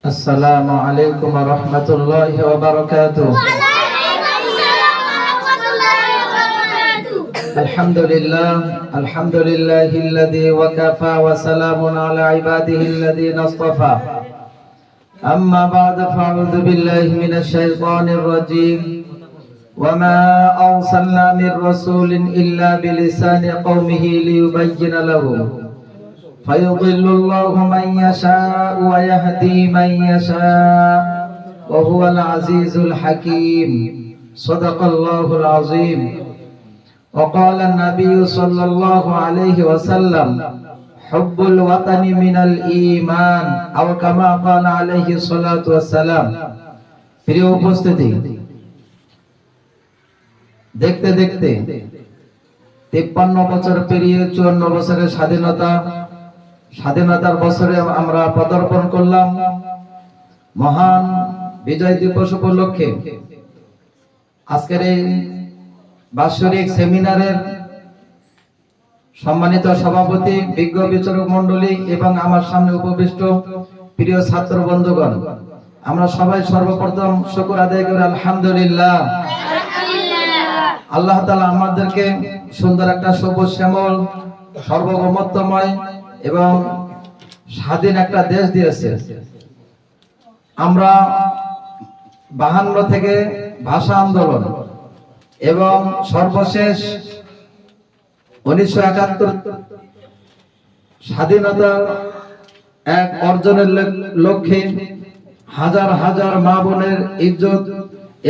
السلام عليكم ورحمة الله وبركاته. الحمد لله الذي وكفى وسلام على عباده الذين اصطفى. أما بعد فأعوذ بالله من الشيطان الرجيم. وما أرسلنا من رسول إلا بلسان قومه ليبين لهم فيضل الله من يشاء ويهدي من يشاء وهو العزيز الحكيم. صدق الله العظيم. وقال النبي صلى الله عليه وسلم حب الوطن من الإيمان أو كما قال عليه الصلاة والسلام. প্রিয় উপস্থিতি, দেখতে দেখতে 53 বছর পেরিয়ে 54 বছরের স্বাধীনতার বছরে আমরা পদার্পণ করলাম। মহান বিজয় দিবস উপলক্ষে আজকের এই বাৎসরিক সেমিনারের সম্মানিত সভাপতি, বিজ্ঞ বিচারক মণ্ডলী এবং আমার সামনে উপবিষ্ট প্রিয় ছাত্র বন্ধুগণ, আমরা সবাই সর্বপ্রথম শুকর আদায় করি আলহামদুলিল্লাহ। আল্লাহ তাআলা আমাদেরকে সুন্দর একটা সবুজ শ্যামল সার্বভৌমত্বময় এবং স্বাধীন একটা দেশ দিয়েছে। আমরা 52 থেকে ভাষা আন্দোলন এবং সর্বশেষ 1971 স্বাধীনতার এক অর্জনের লক্ষ্যে হাজার হাজার মা বোনের ইজ্জত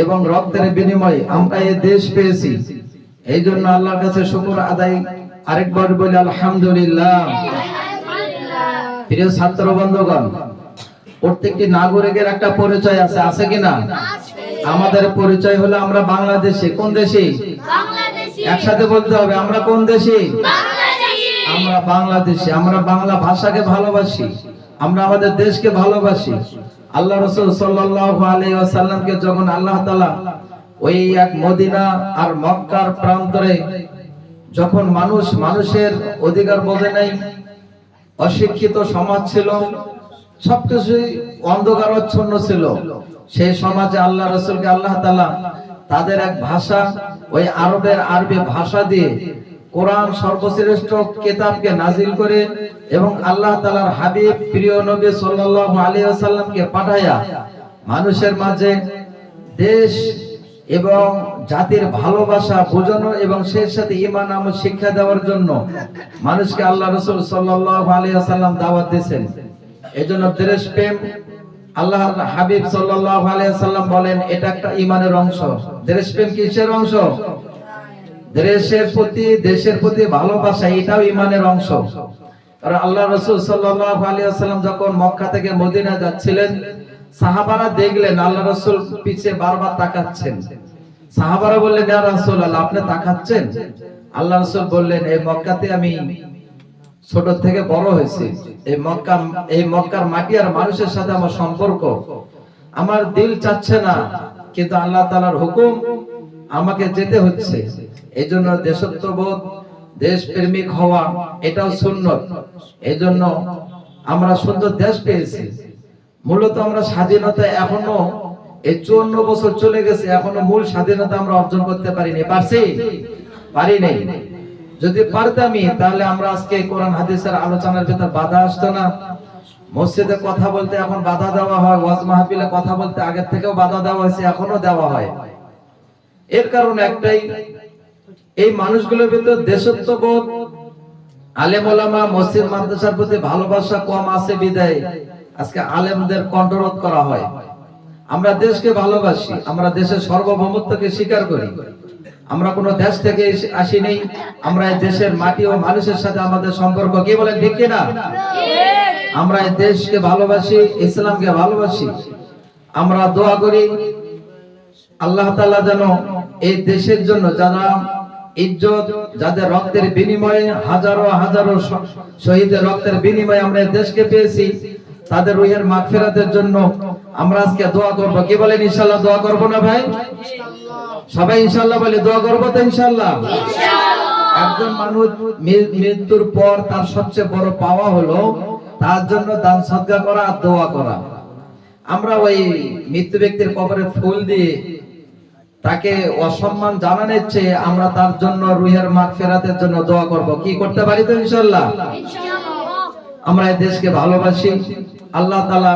এবং রক্তের বিনিময়ে আমরা এই দেশ পেয়েছি। এই জন্য আল্লাহর কাছে শুকর আদায় আরেকবার বলি আলহামদুলিল্লাহ। প্রিয় ছাত্র বন্ধুগণ, প্রত্যেকটি নাগরিকের একটা পরিচয় আছে, আছে কিনা? আমাদের পরিচয় হলো আমরা বাংলাদেশি। কোন দেশি? একসাথে বলতে হবে, আমরা কোন দেশি? আমরা বাংলাদেশি। আমরা বাংলা ভাষাকে ভালোবাসি, আমরা আমাদের দেশকে ভালোবাসি। আল্লাহ রাসূল সাল্লাল্লাহু আলাইহি ওয়াসাল্লামকে যখন আল্লাহ তাআলা ওই এক মদিনা আর মক্কার প্রান্তরে যখন মানুষের অধিকার বোঝে নাই, অশিক্ষিত সমাজ ছিল, সবকিছুই অন্ধকারাচ্ছন্ন ছিল, সেই সমাজে আল্লাহ রাসূলকে আল্লাহ তাআলা তাদের এক ভাষা, ওই আরবি ভাষা দিয়ে কোরআন সর্বশ্রেষ্ঠ কিতাবকে নাজিল করে এবং আল্লাহ তাআলার হাবিব প্রিয় নবী সাল্লাল্লাহু আলাইহি ওয়াসাল্লামকে পাঠায়া মানুষের মাঝে দেশ এবং জাতির ভালোবাসা বোঝানো এবং সেই সাথে ঈমান আমল শিক্ষা দেওয়ার জন্য মানুষকে আল্লাহ রাসূল সাল্লাল্লাহু আলাইহি ওয়াসাল্লাম দাওয়াত দিয়েছেন। এজন্য দেশপ্রেম, আল্লাহর হাবিব সাল্লাল্লাহু আলাইহি ওয়াসাল্লাম বলেন এটা একটা ঈমানের অংশ। দেশপ্রেম কিসের অংশ? দেশের প্রতি ভালোবাসা, এটাও ঈমানের অংশ। কারণ আল্লাহ রাসূল সাল্লাল্লাহু আলাইহি ওয়াসাল্লাম যখন মক্কা থেকে মদিনা যাচ্ছিলেন, সাহাবারা দেখলেন আল্লাহ রাসূল পিছে বারবার তাকাচ্ছেন। সাহাবারা বললেন ইয়া রাসূলুল্লাহ, আপনি তাকাচ্ছেন? আল্লাহ রাসূল বললেন এই মক্কাতে আমি ছোট থেকে বড় হয়েছি, এই মক্কার মাটি আর মানুষের সাথে আমার সম্পর্ক, আমার দিল চাচ্ছে না, কিন্তু আল্লাহ তাআলার হুকুম আমাকে যেতে হচ্ছে। এইজন্য দেশত্ববোধ, দেশপ্রেমিক হওয়া এটাও সুন্নত। এইজন্য আমরা সুন্দর দেশ পেয়েছি। মূলত আমরা স্বাধীনতা এখনো এই 54 বছর চলে গেছে, এখনো মূল স্বাধীনতা আমরা অর্জন করতে পারিনি। পারি নাই। যদি পারতামই তাহলে আমরা আজকে কোরআন হাদিসের আলোচনার ভিতর বাধা আসতো না। মসজিদে কথা বলতে এখন বাধা দেওয়া হয়, ওয়াজ মাহফিলে কথা বলতে আগে থেকেও বাধা দেওয়া হয়েছে, এখনো দেওয়া হয়। এর কারণ একটাই, এই মানুষগুলোর ভিতর দেশত্ববোধ, আলেম ওলামা, মসজিদ মাদ্রাসার প্রতি ভালোবাসা কম আছে বিদায় আজকে আলেমদের কণ্ঠরোধ করা হয়। আমরা দেশকে ভালোবাসি, আমরা দেশের সার্বভৌমত্বকে স্বীকার করি। আমরা কোনো দেশ থেকে আসি নেই, আমরা এই দেশের মাটি ও মানুষের সাথে আমাদের সম্পর্ক। কি বলেন, ঠিক কিনা? আমরা এই দেশকে ভালোবাসি, ইসলামকে ভালোবাসি। আমরা দোয়া করি আল্লাহ তাআলা যেন এই দেশের জন্য যারা ইজ্জত, যাদের রক্তের বিনিময়ে হাজারো হাজারো শহীদের রক্তের বিনিময়ে আমরা এই দেশকে পেয়েছি, তাদের রুহের মাগফিরাতের জন্য আমরা আজকে দোয়া করব। কি বলেন, ইনশাআল্লাহ দোয়া করব না ভাই? সবাই ইনশাআল্লাহ বলে দোয়া করব তো ইনশাআল্লাহ। একজন মানুষ মৃত্যুর পর তার সবচেয়ে বড় পাওয়া হলো তার জন্য দান সদকা করা আর দোয়া করা। আমরা ওই মৃত্যু ব্যক্তির কবরে ফুল দিয়ে তাকে অসম্মান জানানোর চেয়ে আমরা তার জন্য রুহের মাগফিরাতের জন্য দোয়া করব। কি করতে পারি তো ইনশাআল্লাহ? আমরা এই দেশকে ভালোবাসি। আল্লাহ তাআলা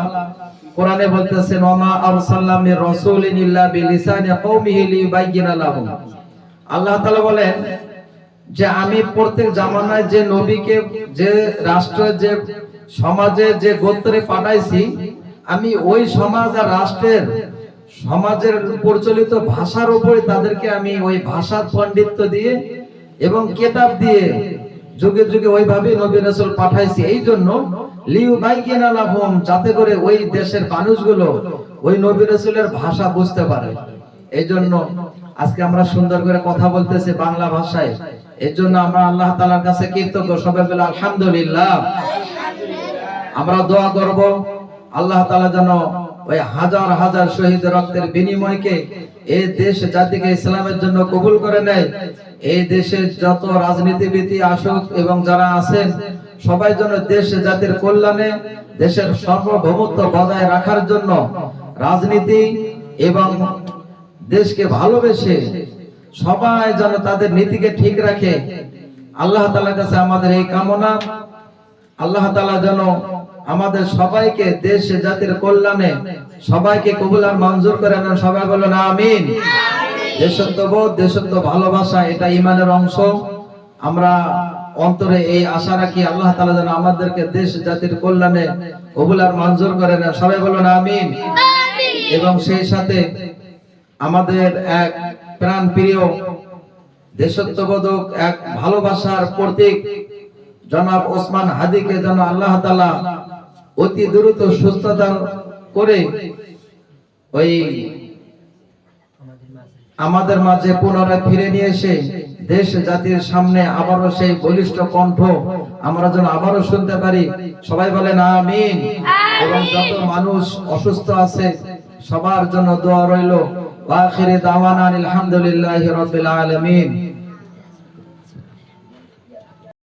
কোরআনে বলতেছেন, ওমা আরসালনা মির রাসূলিন ইল্লা বিলিসানি কওমিহি লিয়ুবায়্যিনা লাহুম। আল্লাহ তাআলা বলেন যে আমি প্রত্যেক জামানায় যে নবীকে, যে রাষ্ট্র, যে সমাজে, যে গোত্রে পাঠাইছি, আমি ওই সমাজ আর রাষ্ট্রের সমাজের প্রচলিত ভাষার উপরে তাদেরকে আমি ওই ভাষার পণ্ডিত্য দিয়ে এবং কিতাব দিয়ে যুগে যুগে ওইভাবে নবী রাসূল পাঠাইছি। এই জন্য লিয়ুবায়্যিনা লাহুম, যাতে করে ওই দেশের মানুষগুলো ওই নবী রাসূলের ভাষা বুঝতে পারে। এই জন্য আজকে আমরা সুন্দর করে কথা বলতেছি বাংলা ভাষায়। এর জন্য আমরা আল্লাহ তাআলার কাছে কৃতজ্ঞ। সবাই বলে আলহামদুলিল্লাহ। আমরা দোয়া করব আল্লাহ তাআলা যেন ওই হাজার হাজার শহীদ রক্তের বিনিময়কে এই দেশ জাতিকে ইসলামের জন্য কবুল করে নেয়। এই দেশের যত রাজনীতিবিদ আসুক এবং যারা আছেন সবাই যেন দেশ জাতির কল্যাণে, দেশের সার্বভৌমত্ব বজায় রাখার জন্য রাজনীতি এবং দেশকে ভালোবেসে সবাই যেন তাদের নীতিকে ঠিক রাখে। আল্লাহ তাআলার কাছে আমাদের এই কামনা। আল্লাহ তাআলা যেন আমাদের সবাইকে দেশ জাতির কল্যাণে সবাইকে কবুল আর মঞ্জুর করে নেন। সবাই বলেন আমিন। দেশত্ববোধ, দেশত্ব ভালোবাসা এটা ঈমানের অংশ। আমরা অন্তরে এই আশা রাখি আল্লাহ তাআলা যেন আমাদেরকে দেশ জাতির কল্যাণে কবুল আর মঞ্জুর করে নেন। সবাই বলেন আমিন। এবং সেই সাথে আমাদের এক প্রাণ প্রিয় দেশত্ববোধক, এক ভালোবাসার প্রতীক জনাব ওসমান হাদিকে যেন আল্লাহ তাআলা অতি দ্রুত সুস্থতা করে ওই আমাদের মাঝে পুনরায় ফিরে নিয়ে এসে দেশ জাতির সামনে আবারও সেই বলিষ্ঠ কণ্ঠ আমরা যেন আবারও শুনতে পারি। সবাই বলেন আমিন। এবং যত মানুষ অসুস্থ আছে সবার জন্য দোয়া রইল। ওয়া আখিরি দাওয়ানা আলহামদুলিল্লাহি রাব্বিল আলামিন।